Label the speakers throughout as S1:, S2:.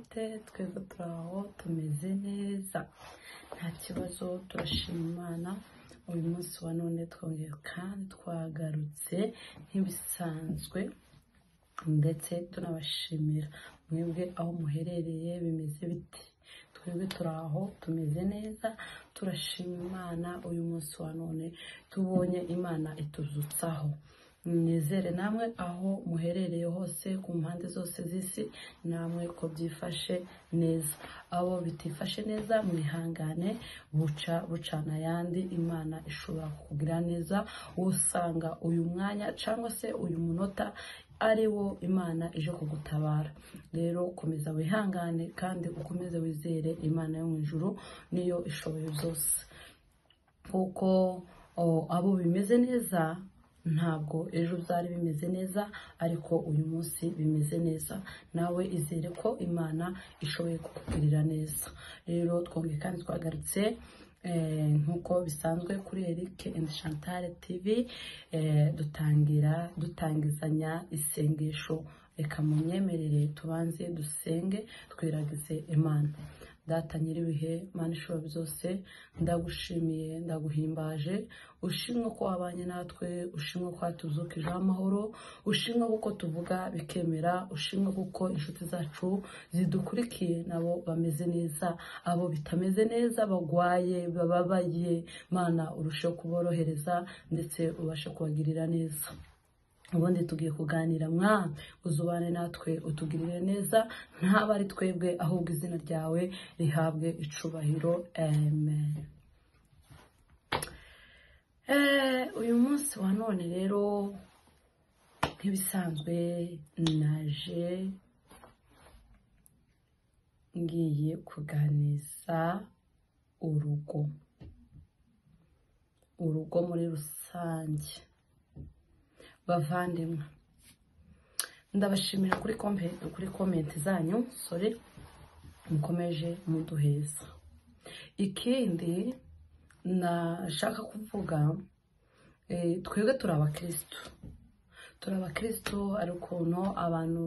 S1: mute twebwe turaho tumeze neza nta kibazo turashima Imana uyu munsi wa none twongeye kandi twagarutse nk'ibisanzwe ndetse tunabashimira mwebwe aho muherereye bimeze biti twebwe turaho tumeze neza turashima Imana uyu munsi wa none tubonye Imana ituzutsaho nizere namwe aho muherereye hose ku mpande zose z'isi namwe ko byifashe neza abo bitifashe neza mwihangane bucana yandi Imana ishobora kugira neza usanga uyu mwanya cyangwa se uyu munota ari wo Imana ije kugutabara rero komeza wihangane kandi ukomeze wizere Imana yo mu ijuru niyo ishoboye byose kuko abo bimeze neza ntabwo ejo byari bimeze neza ariko uyu munsi bimeze neza nawe izere ko Imana ishoboye kukugirira neza rero twongeye kandi twagarutse nkuko bisanzwe kuri Eric and Chantal TV dutangizanya isengesho reka munyemerere tubanze dusenge twiragize Imana data nyiribihe Mana ishobora byose ndagushimiye ndaguhimbaje ushimwe ko wabanye natwe ushimwe ko watuzukije amahoro ushimwe kuko tuvuga bikemera ushimwe kuko inshuti zacu zidukurikiye nabo bameze neza abo bitameze neza bagwaye bababaye Mana urusheho kuborohereza ndetse ubashe kubagirira neza ubundi tugiye kuganira mwana uzubane natwe utugirire neza ntaba ari twebwe ahubwo izina ryawe rihabwe icubahiro amen. Uyu munsi wa none rero nk'ibisanzwe naje ngiye kuganiza urugo muri rusange bavandimwe ndabashimira kuri comment zanyu mukomeje muduheza ikindi nashaka kuvuga twebwe turi abakristo ariko no abantu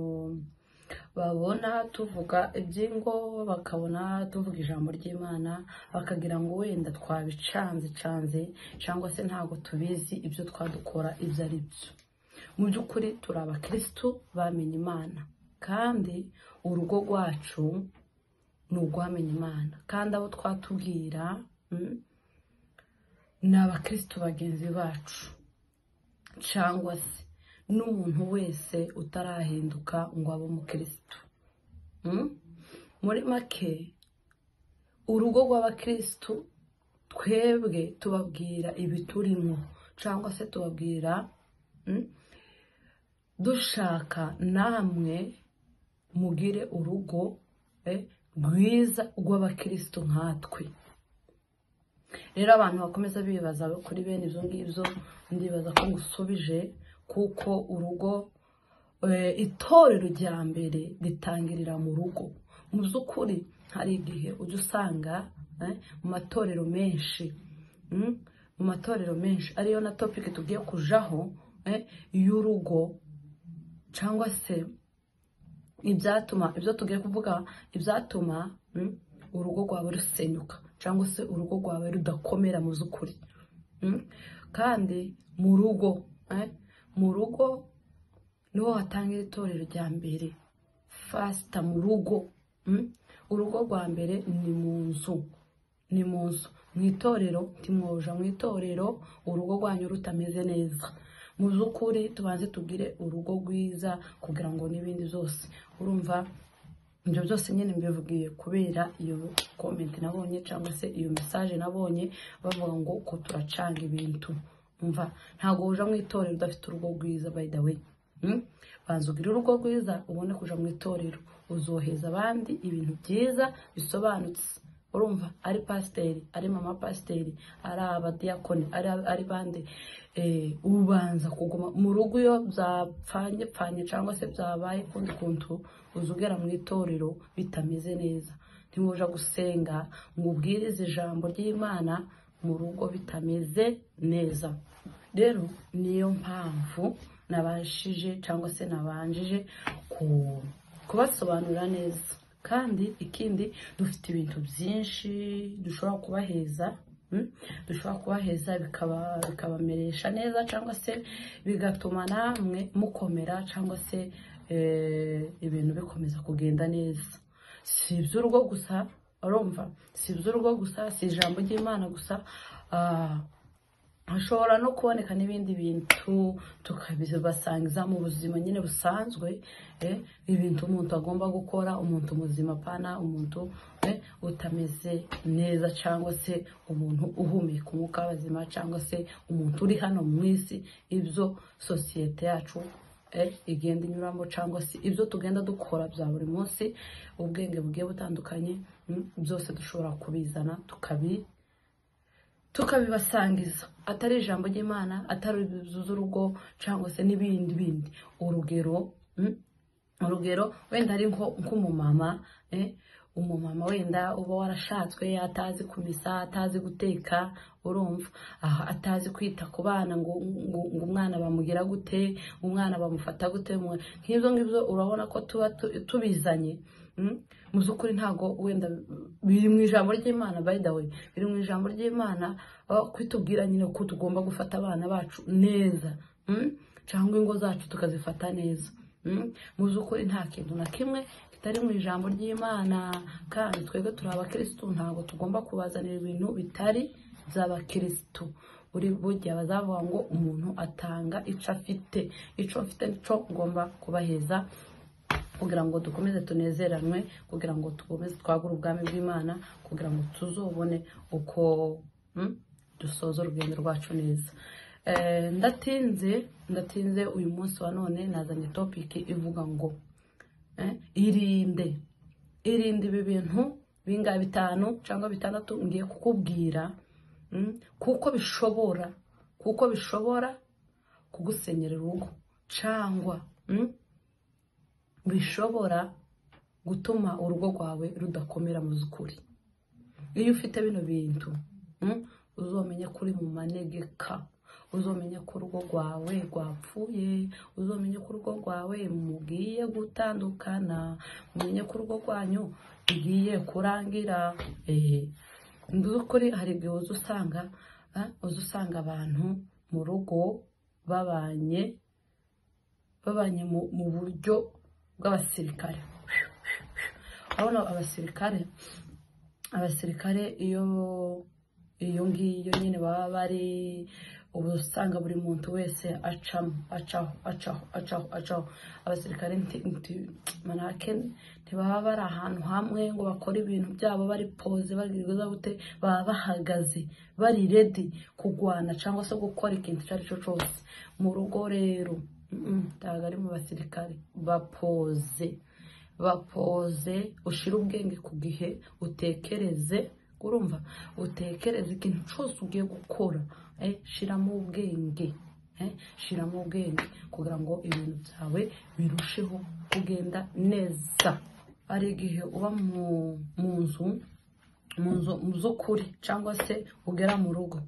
S1: babona tuvuga ibyingo bakabona tuvuga ijambo ry'Imana bakagira ngo wenda twabicanze cyangwa se ntago tubizi ibyo twadukora ibyo ari byo mu by'ukuri turi abakristo bamenye Imana kandi urugo rwacu ni urwamenye Imana kandi abo twatubwira ni abakristo bagenzi bacu cyangwa se n'umuntu wese utarahinduka ngo abe umukristo muri make urugo rw'abakristo twebwe tubabwira ibiturimo cyangwa se tubabwira dushaka namwe mugire urugo rwiza rw'abakristo nkatwe rero abantu bakomeza bibaza kuri bene ibyo ngibyo ndibaza ko ngusubije kuko urugo itorero rya mbere ritangirira mu rugo mu by'ukuri hari igihe ujya usanga mu matorero menshi ariyo na topic tugiye kujaho y'urugo cyangwa se ibyo tugiye kuvuga ibyatuma urugo rwawe rusenyuka cyangwa se urugo rwawe rudakomera mu by'ukuri kandi mu rugo niho hatangira itorero rya mbere fasita mu rugo urugo rwa mbere ni mu nzu mu itorero timwoja mu itorero urugo rwanyu rutameze neza mu by'ukuri tubanze tugire urugo rwiza kugira ngo n'ibindi byose urumva ibyo byose nyine mbivugiye kubera iyo comment nabonye cyangwa se iyo message nabonye bavuga ngo ko turacanga ibintu umva ntago uja mu itorero udafite urugo rwiza by the way banza ugire urugo rwiza ubone kuja mu itorero uzoheza abandi ibintu byiza bisobanutse urumva ari pasiteri ari mama pasiteri ari abadiyakoni ari bande ubanza kuguma mu rugo iyo byapfanye cyangwa se byabaye kundi kuntu uzugera mu itorero bitameze neza ntimuja gusenga ngo ubwirize ijambo ry'Imana mu rugo bitameze neza rero niyo mpamvu nabashije cyangwa se nabanjije kubasobanurira neza kandi ikindi dufite ibintu byinshi dushobora kubaheza, dushobora kubaheza bikabameresha neza, cyangwa se bigatuma namwe mukomera, cyangwa se ibintu bikomeza kugenda neza. Si iby'urugo gusa, urumva, si iby'urugo gusa, si ijambo ry'Imana gusa, hashobora no kuboneka n'ibindi bintu tukabibasangiza mu buzima nyine busanzwe, ibintu umuntu agomba gukora, umuntu muzima pana umuntu utameze neza, cyangwa se umuntu uhumeka umwuka w'abazima, cyangwa se umuntu uri hano mu isi, ibyo sosiyete yacu igenda inyuramo, cyangwa se ibyo tugenda dukora bya buri munsi, ubwenge bugiye butandukanye, byose dushobora kubizana tukabibasangiza, atari ijambo ry'Imana, atari z'urugo, cyangwa se n'ibindi. Urugero wenda ari nk'umumama, umumama wenda uba warashatswe atazi kumesa, atazi guteka, urumva, atazi kwita ku bana, ngo umwana bamugira gute, umwana bamufata gute, nk'ibyo urabona ko tuba tubizanye. Mu by'ukuri ntago wenda biri mu ijambo ry'Imana, by the way, biri mu ijambo ry'Imana kwitubwira nyine ko tugomba gufata abana bacu neza, cyangwa ingo zacu tukazifata neza. Mu by'ukuri nta kintu na kimwe kitari mu ijambo ry'Imana, kandi twebwe turi abakirisitu, ntabwo tugomba kubazanira ibintu bitari by'abakirisitu. burya bazavuga ngo umuntu atanga icyo afite, icyo mfite nicyo ngomba kubaheza, kugira ngo dukomeze tunezeranwe, kugira ngo dukomeze twagure ubwami bw'Imana, kugira ngo tuzobone uko dusoza urugendo rwacu neza. Ndatinze uyu munsi wa none nazanye topic ivuga ngo irinde ibi bintu binga bitanu cyangwa bitandatu ngiye kukubwira, kuko bishobora kugusenyera urugo, cyangwa bishobora gutuma urugo rwawe rudakomera mu zukuri. Iyo ufite bino bintu uzomenya kuri mu manegeka, uzomenya ko urugo rwawe rwapfuye, uzomenya ko urugo rwawe mugiye gutandukana, umenye ko urugo rwanyu igiye kurangira. Ndukuri hari igihe uzusanga abantu mu rugo babanye mu buryo bw'abasirikare. Abona abasirikare iyo ngiyo nyine baba bari, ubusanga buri muntu wese acaho. Abasirikare manake ntibaba bari ahantu hamwe ngo bakore ibintu byabo bari pose bagirwa gute, baba bahagaze bari ready kugwana cyangwa se gukora ikintu icyo ari cyo cyose mu rugo. Rero ntabwo ari mu basirikare, bapoze ushira ubwenge ku gihe, utekereze, urumva, utekereze ikintu cyose ugiye gukora, shiramo ubwenge, kugira ngo ibintu byawe birusheho kugenda neza. Ari igihe uba mu nzu kuri, cyangwa se ugera mu rugo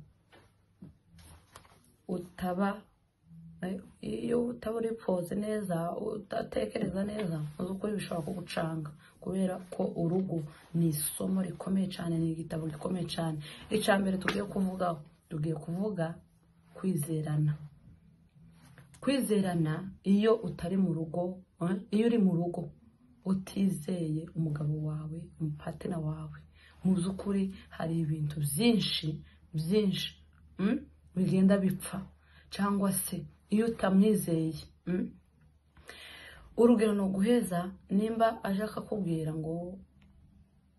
S1: iyo utaba uri pose neza, utatekereza neza, uzukuri bishobora kugucanga, kubera ko urugo ni isomo rikomeye cyane, ni igitabo gikomeye cyane. Icya mbere tugiye kuvuga kwizerana. Iyo utari mu rugo, iyo uri mu rugo utizeye umugabo wawe, umupatina wawe, mu by'ukuri hari ibintu byinshi bigenda bipfa. Cyangwa se iyo utamwizeye, urugero no guheza, nimba aje akakubwira ngo,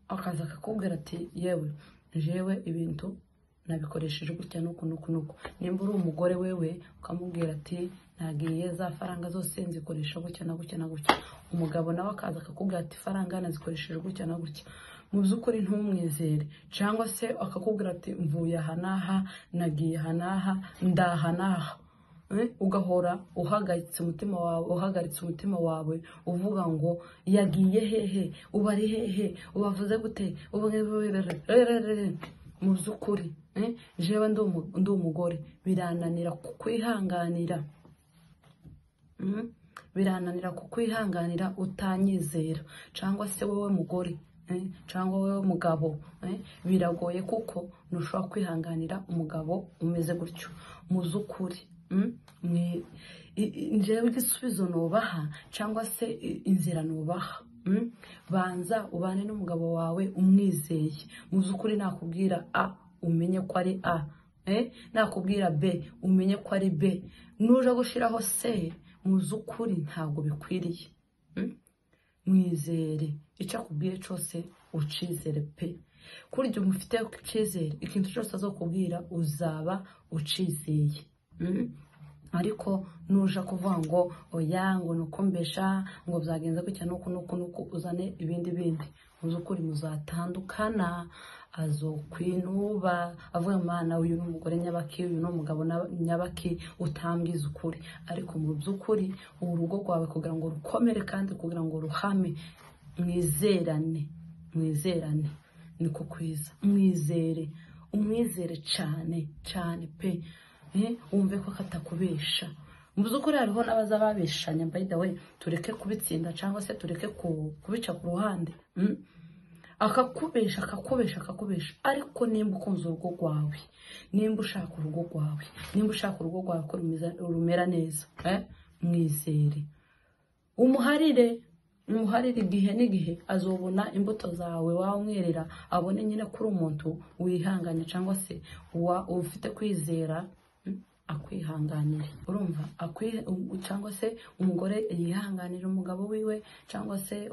S1: akaza akakubwira ati yewe jewe ibintu nabikoresheje gutya nuko. Nimba uri umugore wewe ukamubwira ati nagiye za faranga zose nzikoresha gutya na gutya, umugabo nawe akaza akakubwira ati faranga nazikoresheje gutya na gutya, mu by'ukuri ntumwizere. Cyangwa se akakubwira ati mvuye aha n'aha, nagiye aha n'aha, ndaha n'aha, ugahora uhagaritse umutima wawe uvuga ngo yagiye hehe, uba ari hehe, ubavuze gute, mu by'ukuri jewe ndi umugore birananira kukwihanganira. birananira kukwihanganira utanyizera, cyangwa se wowe mugore cyangwa wowe mugabo biragoye kuko ntushobora kwihanganira umugabo umeze gutyo. Muzukuri njyewe igisubizo nubaha cyangwa se inzira nubaha, banza ubane n'umugabo wawe umwizeye. Muzukuri nakubwira A umenye ko ari A, nakubwira B umenye ko ari B. Nuje gushiraho C, muzukuri ntabwo bikwiriye. Mwizere, icyo akubwiye cyose ucizere pe. Kurya umufite ucizere, ikintu cyose azokubwira uzaba ucizeye. Ariko nuja kuvuga ngo oya ngo nuko mbesha ngo byagenze gutya nuko uzane ibindi, muzukuri muzatandukana. Azokwinuba avuga Mana uyu n'umugore nyabaki, uyu n'umugabo nyabaki, utambwiza ukuri. Ariko mu by'ukuri urugo rwawe kugira ngo rukomere kandi kugira ngo ruhame, mwizerane niko kwiza. Mwizere, umwizere cyane pe. Wumve ko katakubesha. Mu by'ukuri hariho n'abaza babeshanya, by the way, tureke kubitsinda cyangwa se tureke kubica ku ruhande. Akakubesha. Ariko nimba ukunze urugo rwawe, nimba ushaka urugo rwawe ko rumera neza, mwizere, umuharire igihe n'igihe azobona imbuto zawe wamwerera, abone nyine kuri umuntu wihanganye cyangwa se ufite kwizera, akwihanganire. Urumva, cyangwa se umugore yihanganira umugabo wiwe, cyangwa se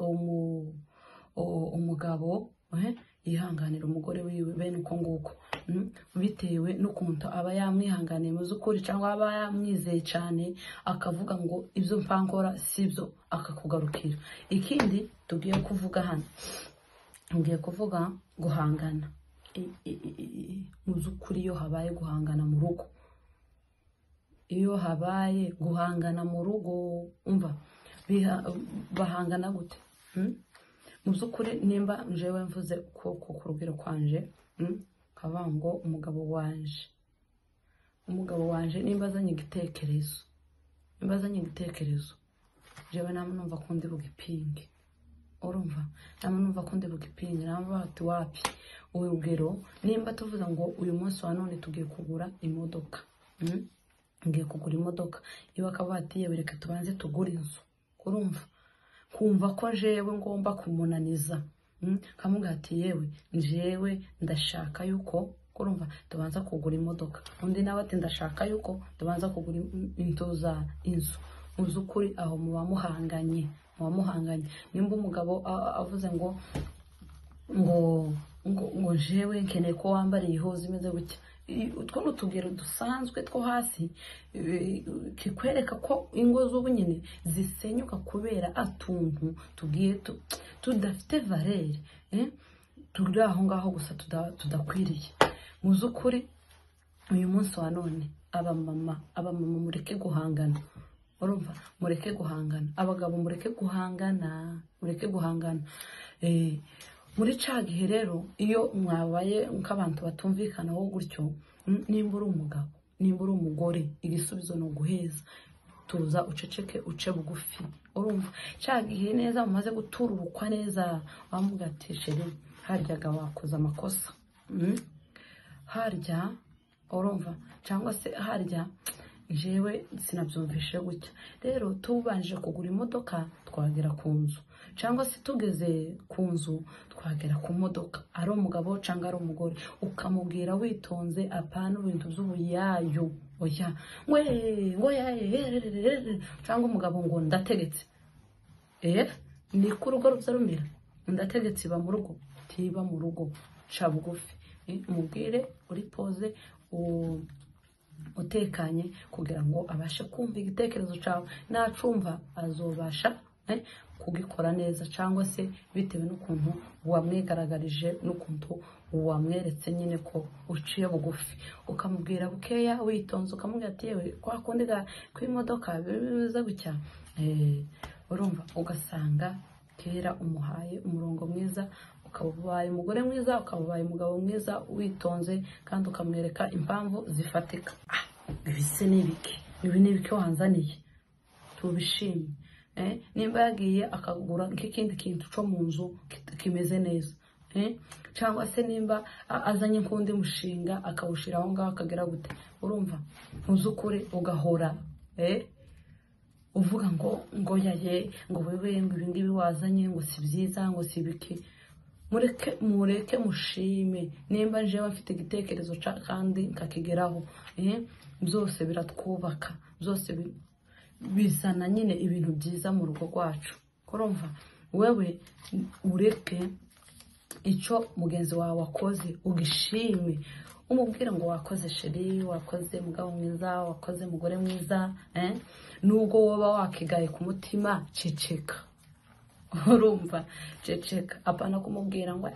S1: umugabo yihanganira umugore wiwe, bene uko nguko, bitewe n'ukuntu aba yamwihanganiye mu z'ukuri cyangwa aba yamwizeye cyane, akavuga ngo ibyo mpankora sibyo, akakugarukira. Ikindi tugiye kuvuga hano, ngiye kuvuga guhangana. Mu z'ukuri iyo habaye guhangana mu rugo, umva bahangana gute? Mu by'ukuri nimba njewe mvuze ko ku rugero kwanje, kavuga ngo umugabo wanje nimba azanye igitekerezo, jewe namwe numva ko ndi bugipinge. Urumva, namwe numva ko ndi bugipinge, namwe bati wapi. Urugero, nimba tuvuga ngo uyu munsi wa none tugiye kugura imodoka, ngiye kugura imodoka, iyo akavuga ati yewe reka tubanze tugure inzu. Urumva, kumva ko jewe ngomba kumunaniza, kamubwira ati yewe njewe ndashaka yuko, urumva, tubanza kugura imodoka. Undi nawe ati ndashaka yuko tubanza kugura inzu. Mu by'ukuri aho muba muhanganye. Nimba umugabo avuze ngo jewe nkeneye ko wambariye ihoze imeze gutya, utwo n'utugero dusanzwe two hasi, kikwereka ko ingo z'ubu nyine zisenyuka kubera atuntu tugiye tudafite valere, turi aho ngaho gusa tudakwiriye. Mu by'ukuri uyu munsi wa none abamama mureke guhangana. Urumva, mureke guhangana. Abagabo mureke guhangana. Muri ca gihe rero iyo mwabaye nk'abantu batumvikanaho gutyo, nimba uri umugabo, nimba uri umugore, igisubizo ni uguheza. Tuza uceceke, uce bugufi. Urumva, ca gihe neza mumaze gutururukwa neza, wamubwira ati sheri haryaga wakoze amakosa, harya, urumva, cyangwa se harya jewe sinabyumvishe gutya. Rero tubanje kugura imodoka twagera ku nzu, cyangwa se tugeze ku nzu twagera ku modoka. Ari umugabo cyangwa ari umugore, ukamubwira witonze, apana ibintu by'ubuyayo. Oya cyangwa umugabo ngo ndategetse. Niko urugo ruzarumira. Ndategetse iba mu rugo, tiba mu rugo. Ca bugufi, umubwire uri pose, utekanye, kugira ngo abashe kumva igitekerezo cyawe. Nacumva azobasha kugikora neza, cyangwa se bitewe n'ukuntu wamwigaragarije n'ukuntu wamweretse nyine ko uciye bugufi. Ukamubwira bukeya witonze, ukamubwira ati yewe kwa kundi kw'imodoka biza gutya. Urumva, ugasanga kera umuhaye umurongo mwiza, ukabaye umugore mwiza, ukabaye umugabo mwiza, witonze kandi ukamwereka impamvu zifatika. Ibise n'ibiki, ibi n'ibiki wanzaniye, tubishime. Nimba yagiye akagura nk'ikindi kintu cyo mu nzu kimeze neza, cyangwa se nimba azanye nk'undi mushinga akawushira aho ngaho akagera gute, urumva uzukuri ugahora uvuga ngo yaye ngo wewe ngo ibingibi wazanye ngo si byiza ngo si biki. Mureke mushime. Nimba nje bafite igitekerezo kandi nkakigeraho, byose biratwubaka, byose bizana nyine ibintu byiza mu rugo rwacu. Kurumva wewe ureke icyo mugenzi wawe wakoze ugishime, umubwire ngo wakoze sheri, wakoze mugabo mwiza, wakoze mugore mwiza. Nubwo woba wakigaye ku mutima, ceceka. Urumva, ceceka. Apana kumubwira ngo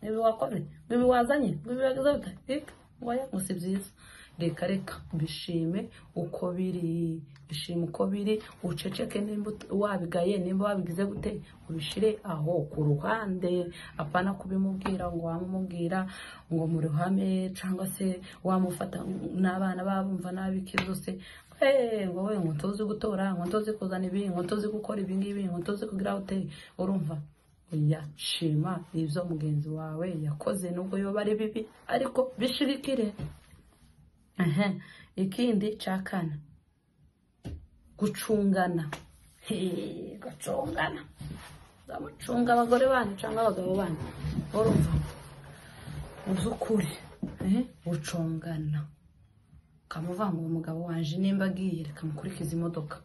S1: nibi wakoze, nibi wazanye, nibi wagize gute, ngo si byiza. Reka bishime uko biri, bishime uko biri, uceceke. Nimba wabigaye, nimba wabigize gute, ubishire aho ku ruhande. Apana kubimubwira ngo wamubwira ngo mu ruhame, cyangwa se wamufata n'abana babumva nabiki byose, ngo we ngo ntozi gutora, ngo ntozi kuzana ibi, ngo ntozi gukora ibi ngibi, ngo ntozi kugira ute. Urumva, shima ibyo mugenzi wawe yakoze, nubwo yoba ari bibi ariko bishirikire. Ikindi cya kane, gucungana. Gucungana, ndamucunga abagore banyu cyangwa abagabo banyu. Urumva, uzukuri gucungana. Kamuvuga ngo umugabo wanje nimba agiye reka mukurikiza imodoka,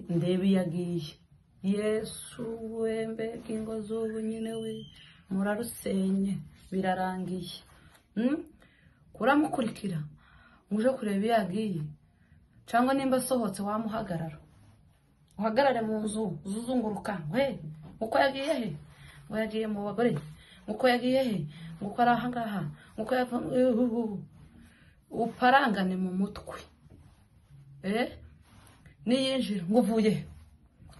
S1: ndebe iyo agiye. Yesu we, mbega ingo z'ubu nyine we murarusenye, birarangiye. Kuramukurikira uje kureba iyo agiye, cyangwa nimba asohotse wamuhagarara, uhagarare mu nzu uzunguruka. Uko yagiye he? Ngo yagiye mu bagore. Uko yagiye he? Ngo ari aha ngaha. Uko uparangane mu mutwe. Niyinjira ngo uvuye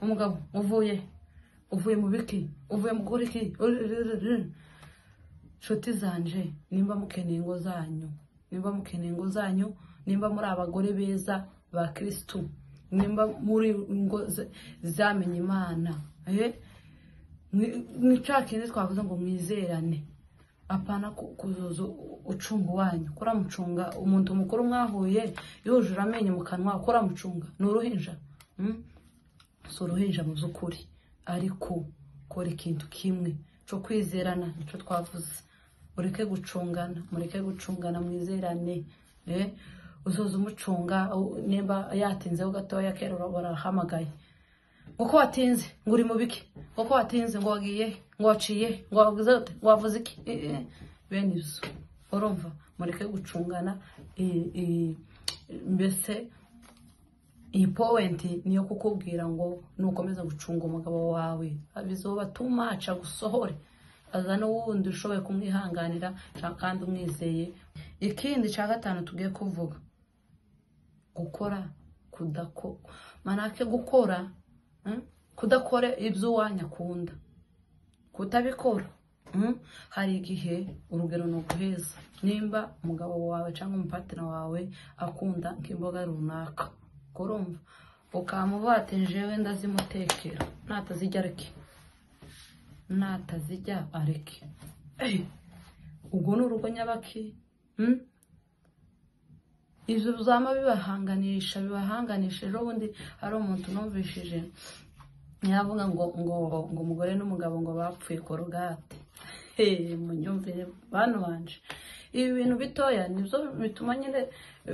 S1: umugabo, uvuye mu biki, uvuye mu gukora iki. Nshuti zanje, nimba mukeneye ingo zanyu, nimba muri abagore beza ba Kristo, nimba muri ingo zamenye Imana, ni cakindi twavuze ngo mwizerane. Apana kuzuza ucunga wanyu. Kuramucunga umuntu mukuru mwahuye yujura amenye mu kanwa, kuramucunga n'uruhinja. So uruhinja mu zukuri, ariko kora ikintu kimwe cyo kwizerana, nico twavuze. Mureke gucungana mwizerane. Uzoza umucunga nimba yatinzeho gatoya kera barahamagaye, uko watinze ngo uri mu biki, uko watinze ngo wagiye, ngo waciye, ngo wavuze iki. Bene ibyo. Urumva, mureke gucungana. Mbese iyi point niyo kukubwira ngo nukomeza gucunga umugabo wawe bizoba tumaca gusohore, azana wundi ushoboye kumwihanganira kandi umwizeye. Ikindi cya gatanu tugiye kuvuga, gukora kudakora. Manake gukora, kudakora ibyo wanyakunda, kutabikora. Hari igihe urugero no guheza, nimba umugabo wawe cyangwa umupatira wawe akunda nk'imboga runaka, kurumva ukamuvuga ati jewe ndazimutekera, natazijya areke. Ubwo n'urugo nyabaki. Ibyo bizama bibahanganisha. Ejo bundi hari umuntu numvishije yavuga ngo umugore n'umugabo ngo bapfuye korogate. Munyumvire bana banje, ibi bintu bitoya nibyo bituma nyine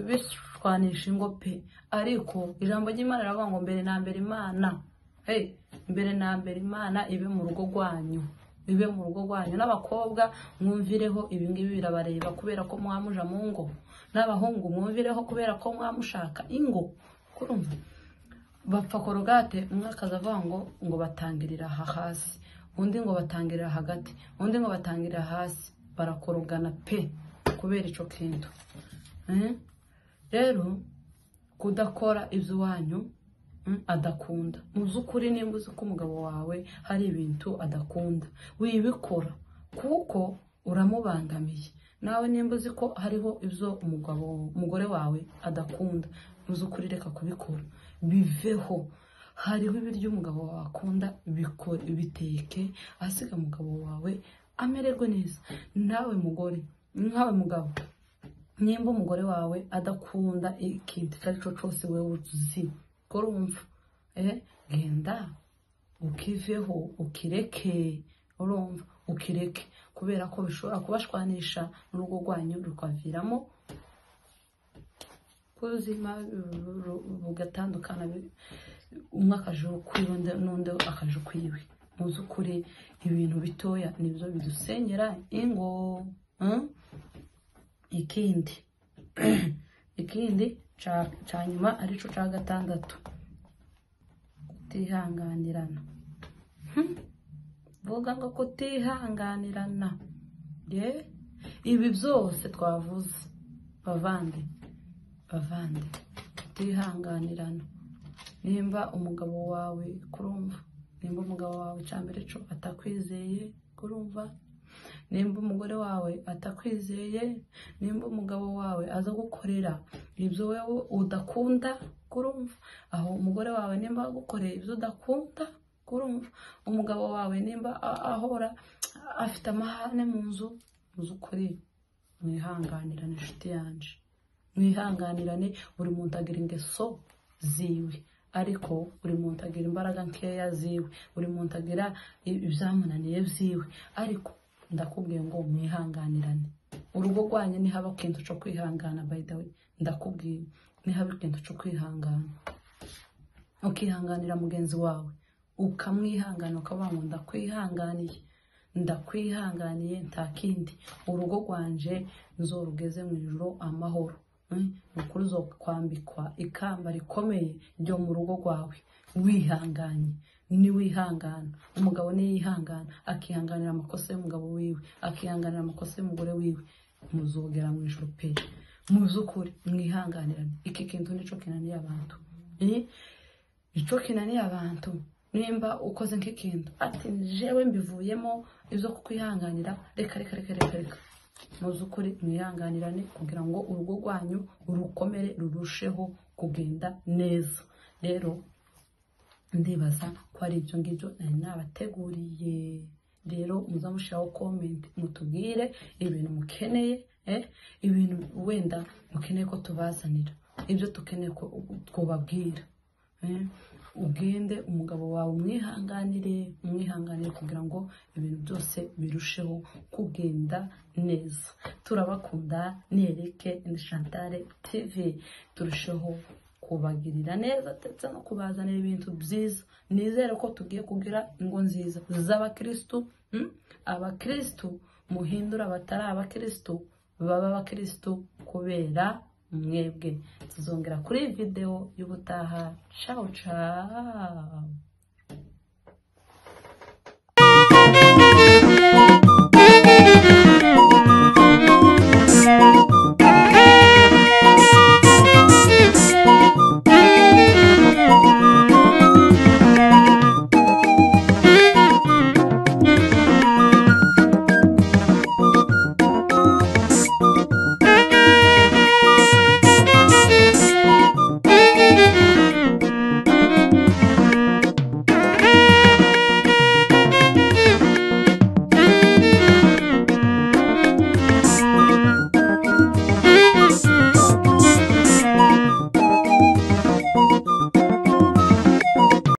S1: bishwanisha ingo pe. Ariko ijambo ry'Imana riravuga ngo mbere na mbere Imana, mbere na mbere Imana ibe mu rugo rwanyu, n'abakobwa mwumvireho. Ibi ngibi birabareba kubera ko mwamuja mu ngo, n'abahungu mwumvireho kubera ko mwamushaka ingo. Kurumva, bapfa korogate, umwe akazavuga ngo batangirira hasi, undi ngo batangirira hagati, undi ngo batangirira hasi. Barakorogana pe kubera ico kintu. Rero kudakora ibyo wanyu adakunda. Muzukuri nimba uzi ko umugabo wawe hari ibintu adakunda, wibikora kuko uramubangamiye. Nawe nimba uzi ko hariho ibyo umugore wawe adakunda, muzukuri reka kubikora, biveho. hariho ibiryo umugabo wawe akunda, bikore, biteke, asiga umugabo wawe amererwe neza. Nawe mugore, nkawe mugabo, nimba umugore wawe adakunda ikintu icyo ari cyo cyose wewe uzi, urumva genda ukiveho, ukireke, urumva, ukireke, kubera ko bishobora kubashwanisha n'urugo rwanyu rukaviramo kuzima bugatandukana, umwe akaje ukwiwe n'undi akaje ukwiwe. Muzi ukuri ibintu bitoya nibyo bidusenyera ingo. ikindi ca nyuma arico ca gatandatu, kutihanganirana. Vuga ngo kutihanganirana. Ibi byose twavuze bavande, kutihanganirana. Nimba umugabo wawe, kurumva, nimba umugabo wawe cyambere cyo atakwizeye, kurumva, nimba umugore wawe atakwizeye, nimba umugabo wawe aza gukorera ibyo wewe udakunda, kurumva, aho umugore wawe nimba agukorera ibyo udakunda, kurumva, umugabo wawe nimba ahora afite amahane mu nzu, ukuri mwihanganirane inshuti yanje, mwihanganirane. Buri muntu agira ingeso ziwe, ariko buri muntu agira imbaraga nkeya ziwe, buri muntu agira ibyamunaniye byiwe, ariko ndakubwiye ngo mwihanganirane. Urugo rwanyu nihaba ikintu cyo kwihangana, by the way, ndakubwiye nihaba ikintu cyo kwihangana, ukihanganira mugenzi wawe, ukamwihangana, ukavuga ngo ndakwihanganiye nta kindi, urugo rwanje nzorugeze mu ijuru amahoro. Ukuri zo kwambikwa ikamba rikomeye ryo mu rugo rwawe, wihanganye. Ni wihangana, umugabo ni yihangana, akihanganira amakosa y'umugabo wiwe, akihanganira amakosa y'umugore wiwe, muzogera mu ijuru pe. Muzukuri mwihanganirane. Iki kintu nico kinaniye abantu, ico kinaniye abantu. Nimba ukoze nk'ikintu ati jewe mbivuyemo ibyo kukwihanganira, reka. Muzukuri mwihanganirane kugira ngo urugo rwanyu rukomere, rurusheho kugenda neza. Rero ndibaza ko ari ibyo ngibyo nari nabateguriye. Rero muzamushiraho comment, mutubwire ibintu mukeneye, ibintu wenda mukeneye ko tubazanira, ibyo tukeneye ko twobabwira. Ugende umugabo wawe umwihanganire kugira ngo ibintu byose birusheho kugenda neza. Turabakunda. Nereke and Chantal TV, turusheho kubagirira neza ndetse no kubazanira ibintu byiza. Nizere ko tugiye kugira ingo nziza z'abakristo. Abakristo muhindura abatari abakristo baba abakristo kubera mwebwe. Tuzongera kuri video y'ubutaha. Ciao.